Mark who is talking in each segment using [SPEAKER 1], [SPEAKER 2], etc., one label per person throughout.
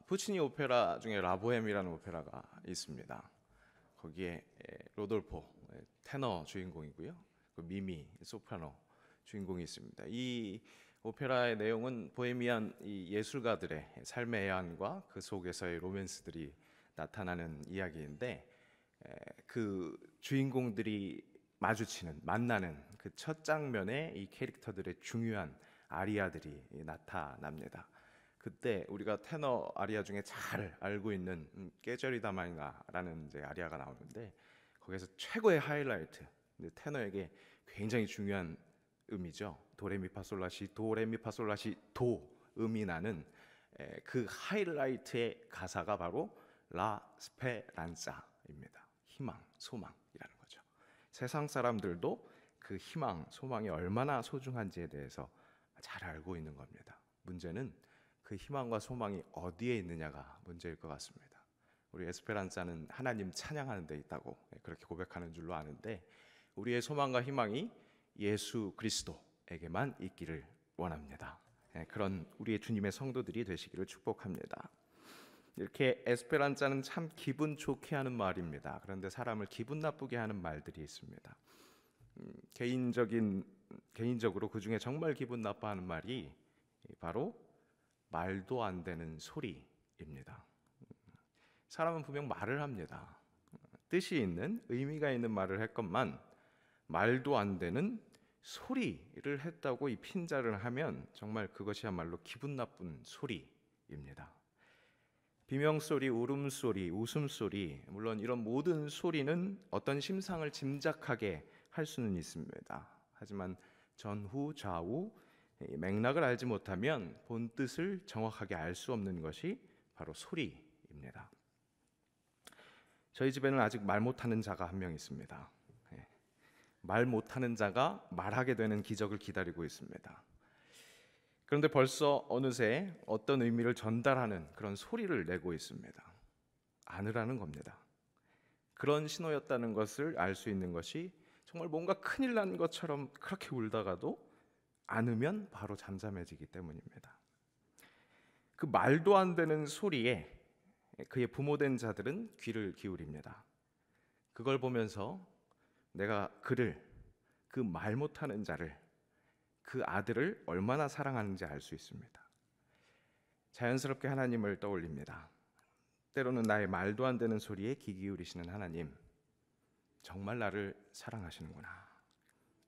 [SPEAKER 1] 푸치니 오페라 중에 라보엠이라는 오페라가 있습니다. 거기에 로돌포 테너 주인공이고요, 그 미미 소프라노 주인공이 있습니다. 이 오페라의 내용은 보헤미안 이 예술가들의 삶의 애환과 그 속에서의 로맨스들이 나타나는 이야기인데, 그 주인공들이 만나는 그 첫 장면에 이 캐릭터들의 중요한 아리아들이 나타납니다. 그때 우리가 테너 아리아 중에 잘 알고 있는 깨저리다 마이나라는 이제 아리아가 나오는데, 거기서 최고의 하이라이트, 테너에게 굉장히 중요한 음이죠. 도레미파솔라시 도레미파솔라시 도 음이 나는 그 하이라이트의 가사가 바로 라 스페란사입니다. 희망, 소망이라는 거죠. 세상 사람들도 그 희망, 소망이 얼마나 소중한지에 대해서 잘 알고 있는 겁니다. 문제는 그 희망과 소망이 어디에 있느냐가 문제일 것 같습니다. 우리 에스페란사는 하나님 찬양하는 데 있다고 그렇게 고백하는 줄로 아는데, 우리의 소망과 희망이 예수 그리스도에게만 있기를 원합니다. 그런 우리의 주님의 성도들이 되시기를 축복합니다. 이렇게 에스페란사는 참 기분 좋게 하는 말입니다. 그런데 사람을 기분 나쁘게 하는 말들이 있습니다. 개인적으로 그 중에 정말 기분 나빠하는 말이 바로 말도 안 되는 소리입니다. 사람은 분명 말을 합니다. 뜻이 있는, 의미가 있는 말을 했건만 말도 안 되는 소리를 했다고 이 핀자를 하면 정말 그것이야말로 기분 나쁜 소리입니다. 비명소리, 울음소리, 웃음소리, 물론 이런 모든 소리는 어떤 심상을 짐작하게 할 수는 있습니다. 하지만 전후, 좌우, 맥락을 알지 못하면 본 뜻을 정확하게 알 수 없는 것이 바로 소리입니다. 저희 집에는 아직 말 못하는 자가 한 명 있습니다. 말 못하는 자가 말하게 되는 기적을 기다리고 있습니다. 그런데 벌써 어느새 어떤 의미를 전달하는 그런 소리를 내고 있습니다. 안으라는 겁니다. 그런 신호였다는 것을 알 수 있는 것이, 정말 뭔가 큰일 난 것처럼 그렇게 울다가도 안으면 바로 잠잠해지기 때문입니다. 그 말도 안 되는 소리에 그의 부모된 자들은 귀를 기울입니다. 그걸 보면서 내가 그 말 못하는 자를, 그 아들을 얼마나 사랑하는지 알 수 있습니다. 자연스럽게 하나님을 떠올립니다. 때로는 나의 말도 안 되는 소리에 귀 기울이시는 하나님, 정말 나를 사랑하시는구나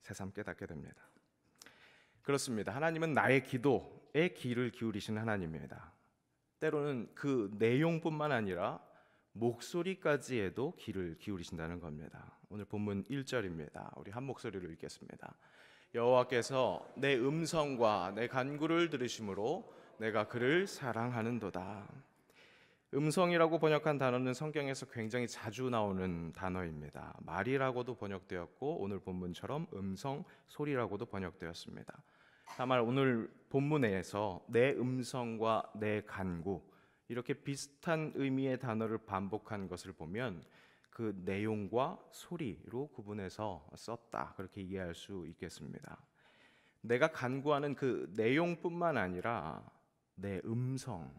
[SPEAKER 1] 새삼 깨닫게 됩니다. 그렇습니다. 하나님은 나의 기도에 귀를 기울이시는 하나님입니다. 때로는 그 내용뿐만 아니라 목소리까지에도 귀를 기울이신다는 겁니다. 오늘 본문 1절입니다. 우리 한 목소리로 읽겠습니다. 여호와께서 내 음성과 내 간구를 들으심으로 내가 그를 사랑하는도다. 음성이라고 번역한 단어는 성경에서 굉장히 자주 나오는 단어입니다. 말이라고도 번역되었고, 오늘 본문처럼 음성, 소리라고도 번역되었습니다. 다만 오늘 본문에서 내 음성과 내 간구, 이렇게 비슷한 의미의 단어를 반복한 것을 보면 그 내용과 소리로 구분해서 썼다, 그렇게 이해할 수 있겠습니다. 내가 간구하는 그 내용뿐만 아니라 내 음성,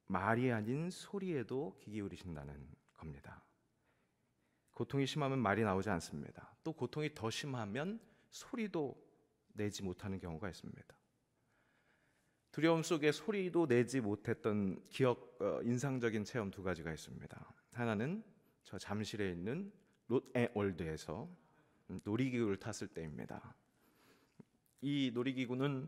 [SPEAKER 1] 말이 아닌 소리에도 귀 기울이신다는 겁니다. 고통이 심하면 말이 나오지 않습니다. 또 고통이 더 심하면 소리도 내지 못하는 경우가 있습니다. 두려움 속에 소리도 내지 못했던 인상적인 체험 두 가지가 있습니다. 하나는 저 잠실에 있는 롯에월드에서 놀이기구를 탔을 때입니다. 이 놀이기구는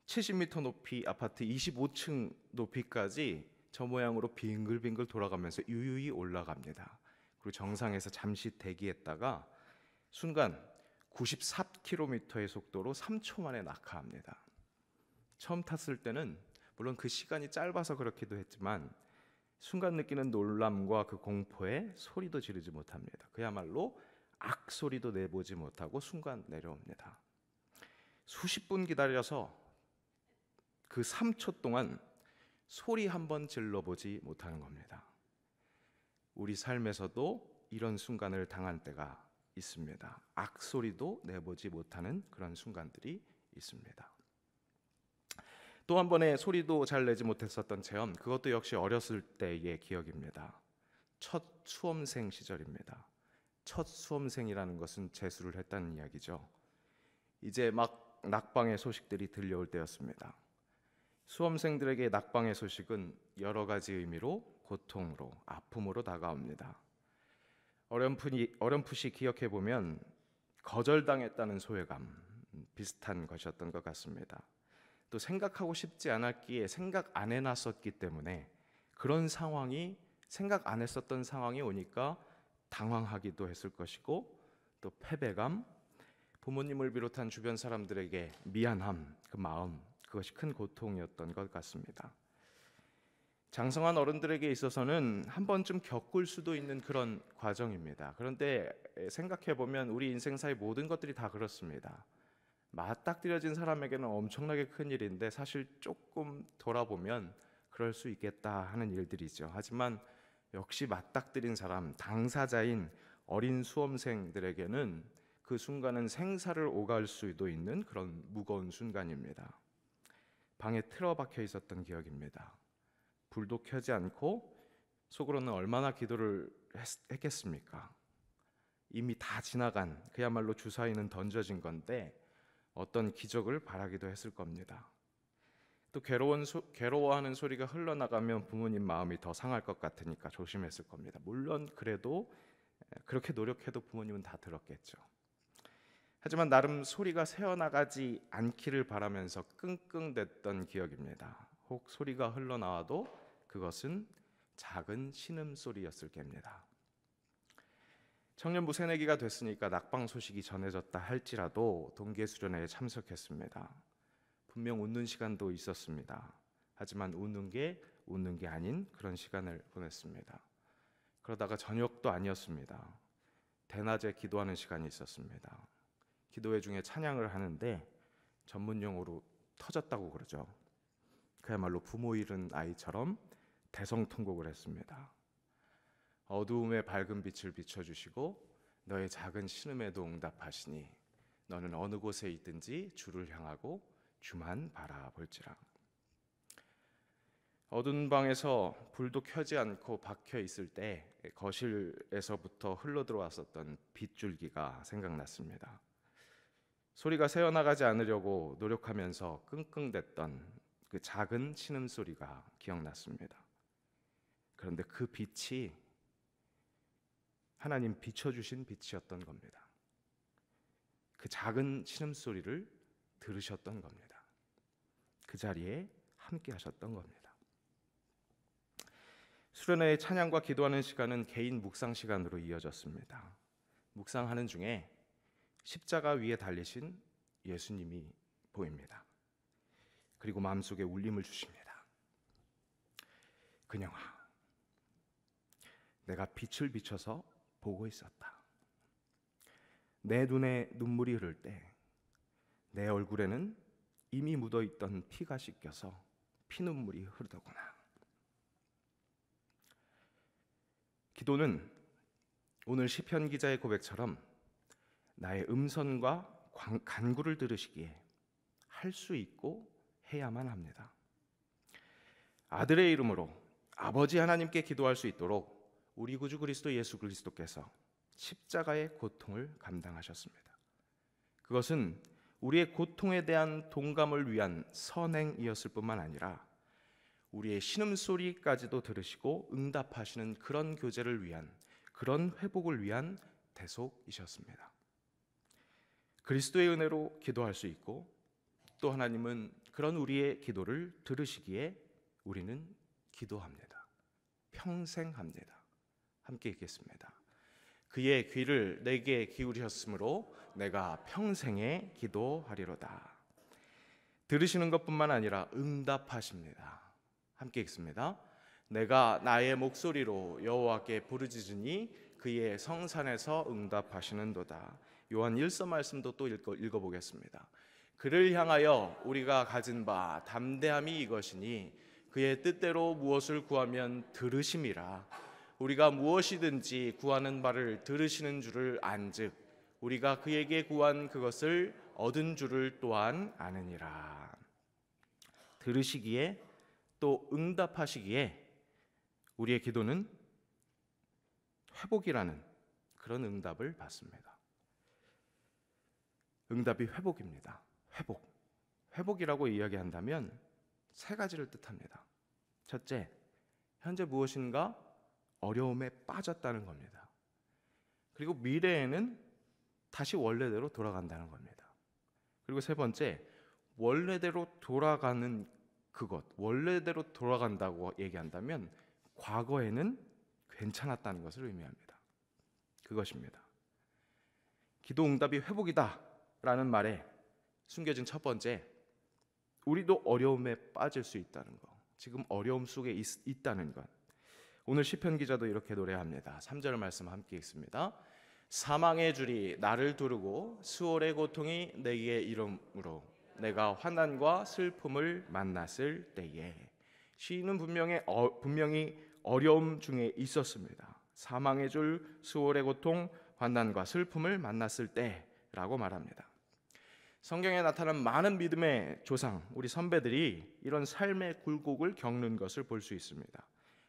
[SPEAKER 1] 70m 높이 아파트 25층 높이까지 저 모양으로 빙글빙글 돌아가면서 유유히 올라갑니다. 그리고 정상에서 잠시 대기했다가 순간 94km의 속도로 3초 만에 낙하합니다. 처음 탔을 때는 물론 그 시간이 짧아서 그렇기도 했지만 순간 느끼는 놀람과 그 공포에 소리도 지르지 못합니다. 그야말로 악소리도 내보지 못하고 순간 내려옵니다. 수십 분 기다려서 그 3초 동안 소리 한번 질러보지 못하는 겁니다. 우리 삶에서도 이런 순간을 당한 때가 있습니다. 악소리도 내보지 못하는 그런 순간들이 있습니다. 또 한 번의 소리도 잘 내지 못했었던 체험, 그것도 역시 어렸을 때의 기억입니다. 첫 수험생 시절입니다. 첫 수험생이라는 것은 재수를 했다는 이야기죠. 이제 막 낙방의 소식들이 들려올 때였습니다. 수험생들에게 낙방의 소식은 여러 가지 의미로 고통으로, 아픔으로 다가옵니다. 어렴풋이 기억해 보면 거절당했다는 소외감, 비슷한 것이었던 것 같습니다. 또 생각하고 싶지 않았기에 생각 안 해놨었기 때문에 그런 상황이, 생각 안 했었던 상황이 오니까 당황하기도 했을 것이고, 또 패배감, 부모님을 비롯한 주변 사람들에게 미안함, 그 마음, 그것이 큰 고통이었던 것 같습니다. 장성한 어른들에게 있어서는 한 번쯤 겪을 수도 있는 그런 과정입니다. 그런데 생각해 보면 우리 인생사의 모든 것들이 다 그렇습니다. 맞닥뜨려진 사람에게는 엄청나게 큰 일인데 사실 조금 돌아보면 그럴 수 있겠다 하는 일들이죠. 하지만 역시 맞닥뜨린 사람, 당사자인 어린 수험생들에게는 그 순간은 생사를 오갈 수도 있는 그런 무거운 순간입니다. 방에 틀어박혀 있었던 기억입니다. 불도 켜지 않고 속으로는 얼마나 기도를 했겠습니까? 이미 다 지나간, 그야말로 주사위는 던져진 건데 어떤 기적을 바라기도 했을 겁니다. 또 괴로워하는 소리가 흘러나가면 부모님 마음이 더 상할 것 같으니까 조심했을 겁니다. 물론 그래도 그렇게 노력해도 부모님은 다 들었겠죠. 하지만 나름 소리가 새어나가지 않기를 바라면서 끙끙댔던 기억입니다. 혹 소리가 흘러나와도 그것은 작은 신음소리였을 겁니다. 청년부 새내기가 됐으니까 낙방 소식이 전해졌다 할지라도 동계수련회에 참석했습니다. 분명 웃는 시간도 있었습니다. 하지만 웃는 게 아닌 그런 시간을 보냈습니다. 그러다가 저녁도 아니었습니다. 대낮에 기도하는 시간이 있었습니다. 기도회 중에 찬양을 하는데 전문 용어로 터졌다고 그러죠. 그야말로 부모 잃은 아이처럼 대성통곡을 했습니다. 어두움에 밝은 빛을 비춰주시고 너의 작은 신음에도 응답하시니 너는 어느 곳에 있든지 주를 향하고 주만 바라볼지라. 어두운 방에서 불도 켜지 않고 박혀 있을 때 거실에서부터 흘러들어왔었던 빗줄기가 생각났습니다. 소리가 새어나가지 않으려고 노력하면서 끙끙댔던 그 작은 신음소리가 기억났습니다. 그런데 그 빛이 하나님 비춰주신 빛이었던 겁니다. 그 작은 신음소리를 들으셨던 겁니다. 그 자리에 함께 하셨던 겁니다. 수련회의 찬양과 기도하는 시간은 개인 묵상 시간으로 이어졌습니다. 묵상하는 중에 십자가 위에 달리신 예수님이 보입니다. 그리고 마음속에 울림을 주십니다. 근영아, 내가 빛을 비춰서 보고 있었다. 내 눈에 눈물이 흐를 때 내 얼굴에는 이미 묻어있던 피가 씻겨서 피눈물이 흐르더구나. 기도는 오늘 시편 기자의 고백처럼 나의 음성과 간구를 들으시기에 할 수 있고 해야만 합니다. 아들의 이름으로 아버지 하나님께 기도할 수 있도록 우리 구주 그리스도 예수 그리스도께서 십자가의 고통을 감당하셨습니다. 그것은 우리의 고통에 대한 동감을 위한 선행이었을 뿐만 아니라 우리의 신음소리까지도 들으시고 응답하시는 그런 교제를 위한, 그런 회복을 위한 대속이셨습니다. 그리스도의 은혜로 기도할 수 있고 또 하나님은 그런 우리의 기도를 들으시기에 우리는 기도합니다. 평생 합니다. 함께 읽겠습니다. 그의 귀를 내게 기울이셨으므로 내가 평생에 기도하리로다. 들으시는 것뿐만 아니라 응답하십니다. 함께 읽습니다. 내가 나의 목소리로 여호와께 부르짖으니 그의 성산에서 응답하시는도다. 요한 1서 말씀도 또 읽어보겠습니다. 그를 향하여 우리가 가진 바 담대함이 이것이니 그의 뜻대로 무엇을 구하면 들으심이라. 우리가 무엇이든지 구하는 바를 들으시는 줄을 안즉 우리가 그에게 구한 그것을 얻은 줄을 또한 아느니라. 들으시기에 또 응답하시기에 우리의 기도는 회복이라는 그런 응답을 받습니다. 응답이 회복입니다. 회복이라고 이야기한다면 세 가지를 뜻합니다. 첫째, 현재 무엇인가 어려움에 빠졌다는 겁니다. 그리고 미래에는 다시 원래대로 돌아간다는 겁니다. 그리고 세 번째, 원래대로 돌아가는 그것, 원래대로 돌아간다고 얘기한다면 과거에는 괜찮았다는 것을 의미합니다. 그것입니다. 기도 응답이 회복이다 라는 말에 숨겨진 첫 번째, 우리도 어려움에 빠질 수 있다는 것, 지금 어려움 속에 있다는 것. 오늘 시편 기자도 이렇게 노래합니다. 3절 말씀 함께 읽습니다. 사망의 줄이 나를 두르고 수월의 고통이 내게 이름으로 내가 환난과 슬픔을 만났을 때에. 시인은 분명히 어려움 중에 있었습니다. 사망의 줄, 수월의 고통, 환난과 슬픔을 만났을 때라고 말합니다. 성경에 나타난 많은 믿음의 조상, 우리 선배들이 이런 삶의 굴곡을 겪는 것을 볼 수 있습니다.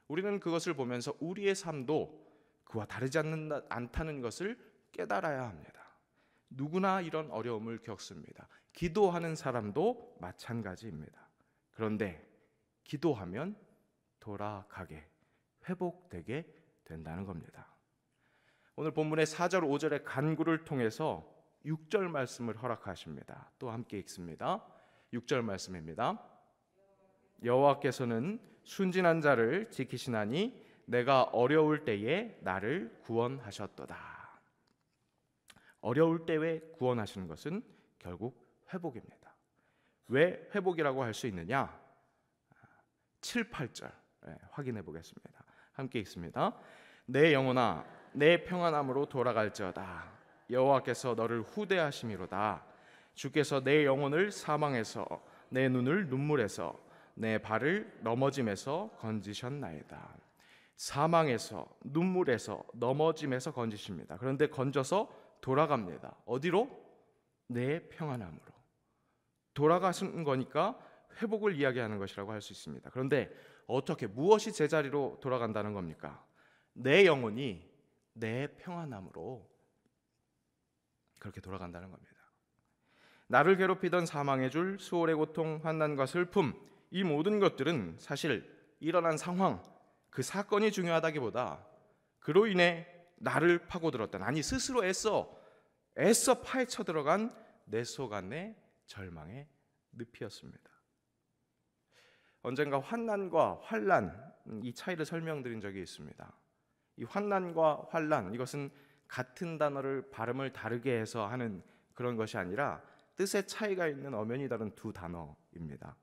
[SPEAKER 1] 우리는 그것을 보면서 우리의 삶도 그와 다르지 않다는 것을 깨달아야 합니다. 누구나 이런 어려움을 겪습니다. 기도하는 사람도 마찬가지입니다. 그런데 기도하면 돌아가게, 회복되게 된다는 겁니다. 오늘 본문의 4절, 5절의 간구를 통해서 6절 말씀을 허락하십니다. 또 함께 읽습니다. 6절 말씀입니다. 여호와께서는 순진한 자를 지키시나니 내가 어려울 때에 나를 구원하셨도다. 어려울 때에 구원하시는 것은 결국 회복입니다. 왜 회복이라고 할 수 있느냐? 7, 8절 확인해 보겠습니다. 함께 읽습니다. 내 영혼아 내 평안함으로 돌아갈지어다. 여호와께서 너를 후대하심이로다. 주께서 내 영혼을 사망에서 내 눈을 눈물에서 내 발을 넘어짐에서 건지셨나이다. 사망에서 눈물에서 넘어짐에서 건지십니다. 그런데 건져서 돌아갑니다. 어디로? 내 평안함으로. 돌아가신 거니까 회복을 이야기하는 것이라고 할 수 있습니다. 그런데 어떻게, 무엇이 제자리로 돌아간다는 겁니까? 내 영혼이 내 평안함으로 그렇게 돌아간다는 겁니다. 나를 괴롭히던 사망의 줄, 수월의 고통, 환난과 슬픔, 이 모든 것들은 사실 일어난 상황, 그 사건이 중요하다기보다 그로 인해 나를 파고들었던, 아니 스스로 애써 파헤쳐 들어간 내 속 안의 절망의 늪이었습니다. 언젠가 환난과 환난, 이 차이를 설명드린 적이 있습니다. 이 환난과 환난, 이것은 같은 단어를 발음을 다르게 해서 하는 그런 것이 아니라 뜻의 차이가 있는 엄연히 다른 두 단어입니다.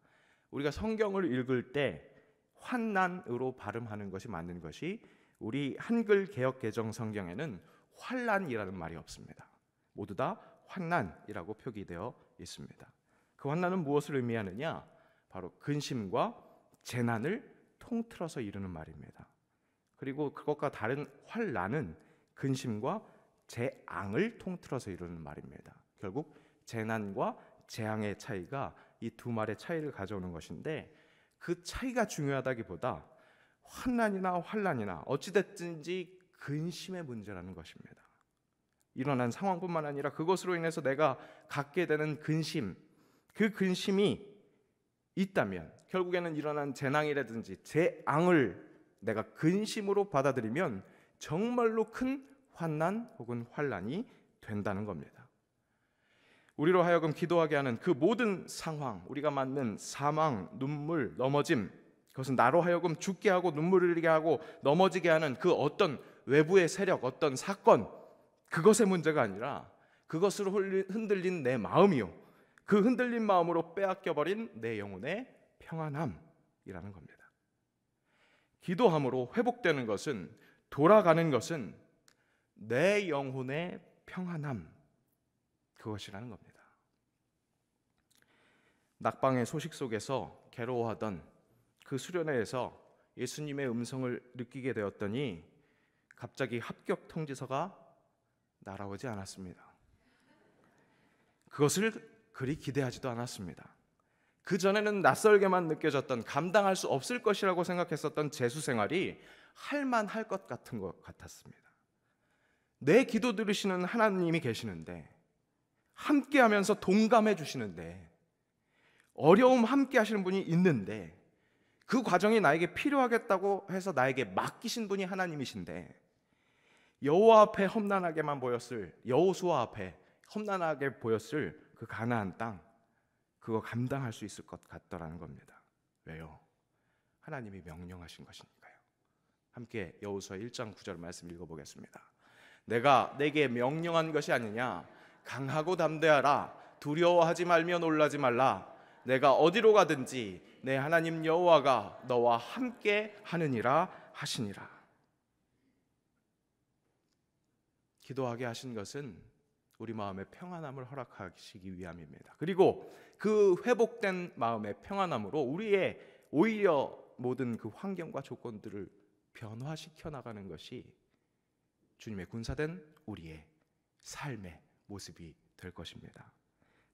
[SPEAKER 1] 우리가 성경을 읽을 때 환난으로 발음하는 것이 맞는 것이, 우리 한글 개역 개정 성경에는 환난이라는 말이 없습니다. 모두 다 환난이라고 표기되어 있습니다. 그 환난은 무엇을 의미하느냐? 바로 근심과 재난을 통틀어서 이루는 말입니다. 그리고 그것과 다른 환난은 근심과 재앙을 통틀어서 이루는 말입니다. 결국 재난과 재앙의 차이가 이 두 말의 차이를 가져오는 것인데, 그 차이가 중요하다기보다 환난이나 환난이나 어찌됐든지 근심의 문제라는 것입니다. 일어난 상황뿐만 아니라 그것으로 인해서 내가 갖게 되는 근심, 그 근심이 있다면, 결국에는 일어난 재난이라든지 재앙을 내가 근심으로 받아들이면 정말로 큰 환난 혹은 환난이 된다는 겁니다. 우리로 하여금 기도하게 하는 그 모든 상황, 우리가 맞는 사망, 눈물, 넘어짐, 그것은 나로 하여금 죽게 하고 눈물을 흘리게 하고 넘어지게 하는 그 어떤 외부의 세력, 어떤 사건, 그것의 문제가 아니라 그것으로 흔들린 내 마음이요, 그 흔들린 마음으로 빼앗겨버린 내 영혼의 평안함이라는 겁니다. 기도함으로 회복되는 것은, 돌아가는 것은 내 영혼의 평안함, 그것이라는 겁니다. 낙방의 소식 속에서 괴로워하던 그 수련회에서 예수님의 음성을 느끼게 되었더니 갑자기 합격 통지서가 날아오지 않았습니다. 그것을 그리 기대하지도 않았습니다. 그전에는 낯설게만 느껴졌던, 감당할 수 없을 것이라고 생각했었던 재수 생활이 할만할 것 같은 것 같았습니다. 내 기도 들으시는 하나님이 계시는데, 함께하면서 동감해 주시는데, 어려움 함께 하시는 분이 있는데, 그 과정이 나에게 필요하겠다고 해서 나에게 맡기신 분이 하나님이신데, 여호와 앞에 험난하게만 보였을, 여호수아 앞에 험난하게 보였을 그 가나안 땅, 그거 감당할 수 있을 것 같더라는 겁니다. 왜요? 하나님이 명령하신 것이니까요. 함께 여호수아 1장 9절 말씀 읽어보겠습니다. 내가 내게 명령한 것이 아니냐? 강하고 담대하라. 두려워하지 말며 놀라지 말라. 내가 어디로 가든지 내 하나님 여호와가 너와 함께 하느니라 하시니라. 기도하게 하신 것은 우리 마음의 평안함을 허락하시기 위함입니다. 그리고 그 회복된 마음의 평안함으로 우리의 오히려 모든 그 환경과 조건들을 변화시켜 나가는 것이 주님의 군사된 우리의 삶의 모습이 될 것입니다.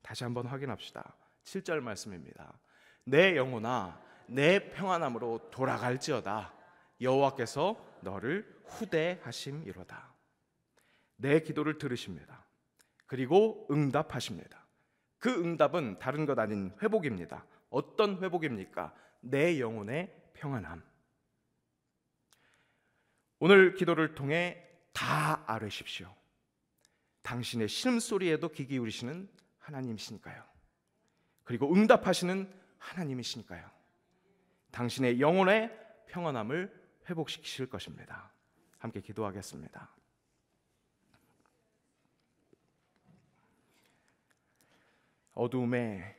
[SPEAKER 1] 다시 한번 확인합시다. 7절 말씀입니다. 내 영혼아 내 평안함으로 돌아갈지어다. 여호와께서 너를 후대하심이로다. 내 기도를 들으십니다. 그리고 응답하십니다. 그 응답은 다른 것 아닌 회복입니다. 어떤 회복입니까? 내 영혼의 평안함. 오늘 기도를 통해 다 아뢰십시오. 당신의 신음소리에도 귀 기울이시는 하나님이시니까요. 그리고 응답하시는 하나님이시니까요. 당신의 영혼의 평안함을 회복시키실 것입니다. 함께 기도하겠습니다. 어두움에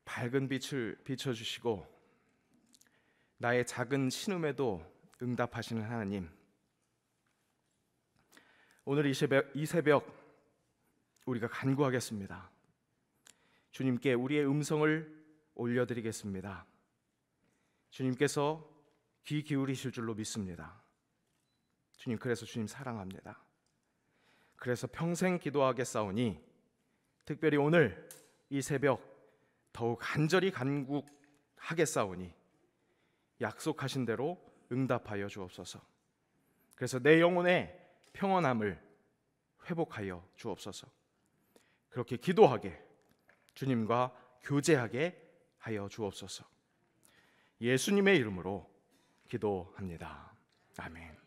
[SPEAKER 1] 밝은 빛을 비춰주시고 나의 작은 신음에도 응답하시는 하나님, 오늘 이 새벽 우리가 간구하겠습니다. 주님께 우리의 음성을 올려드리겠습니다. 주님께서 귀 기울이실 줄로 믿습니다. 주님, 그래서 주님 사랑합니다. 그래서 평생 기도하겠사오니 특별히 오늘 이 새벽 더욱 간절히 간구하겠사오니 약속하신 대로 응답하여 주옵소서. 그래서 내 영혼의 평안함을 회복하여 주옵소서. 그렇게 기도하게, 주님과 교제하게 하여 주옵소서. 예수님의 이름으로 기도합니다. 아멘.